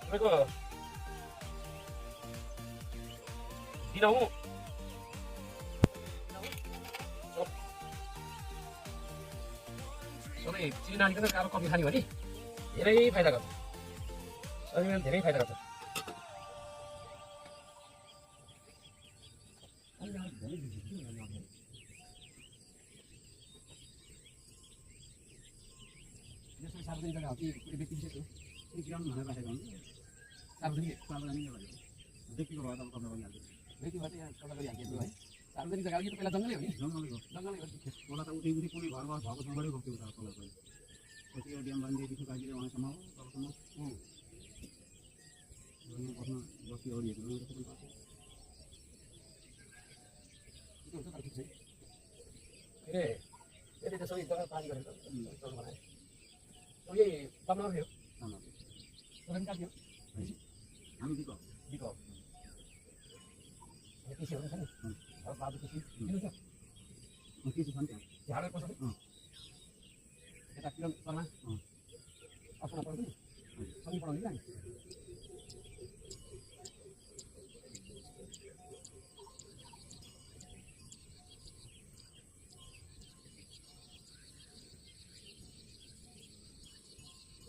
तपाईँको दिनहुँ सबै चिनी नानीको त कालो कफी खाने हो नि धेरै फाइदा गर्छ शरीरमा धेरै फाइदा गर्छ सार्वजनिक जग्गा हो कि कुनै व्यक्ति विशेष हो कुनै किराम भनेर राखेको हुन्छ सार्वजनिक जग्गा व्यक्तिको भयो त अब कब्जा गरिहाल्छ व्यक्तिबाट यहाँ कब्जा गरिहाल्छ है सार्वजनिक जग्गा यो त पहिला जङ्गलै हो नि जङ्गलै हो होला त उतै उतै कुनै घर भएको ठाउँबाटै रोक्थ्यो उता तल गयो कति ड्याम बाँधिदिएदेखि काटिएर उहाँसम्म हो तलसम्म बस्न बस्ती अडिएको ए यति त सबै जग्गा पानी गरेको बनायो यही कमला थियो कहाँ थियो हामी दिको कृषिहरू छ नि बाबु कृषि दिनु छ कृषि छ नि त्यहाँ झाडा कसरी यता किरण शर्मा अफना पढ्नु नि सँगै पढाउने नि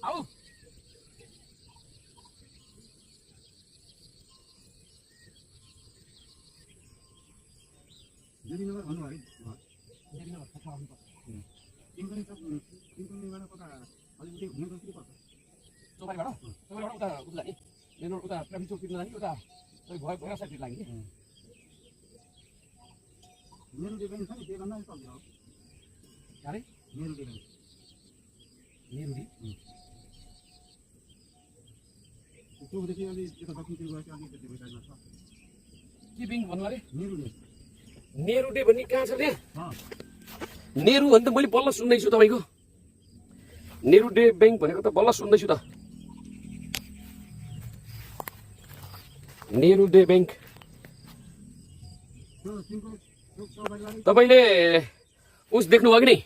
आऊ नगर भन्नुभयो नगर कथा आउनुपर्छ तिनबाट कता अलिकति घुम्ने जस्तो पर्छ चौबारीबाट उता उता नि मेन रोड उता ट्राफिक चौक तिर्न जाने उता भयो साइड लाग्ने कि मेरो डिपेन्ड छ नि त्योभन्दा चल्छ अरे मेरो डिपेन्ड नेरुडी त्योदेखि अलि यता दक्षिणतिर गएपछि अलिकति भेटाइमा छ के ब्याङ्क भन्नु अरे नेरुडे भन्ने कहाँ छ त्यहाँ नेहरू भने त मैले बल्ल सुन्दैछु तपाईँको नेरुडे ब्याङ्क भनेको त बल्ल सुन्दैछु त नेरुडे ब्याङ्क तपाईँले उस देख्नुभयो कि नै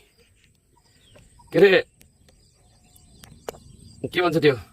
के अरे के भन्छ त्यो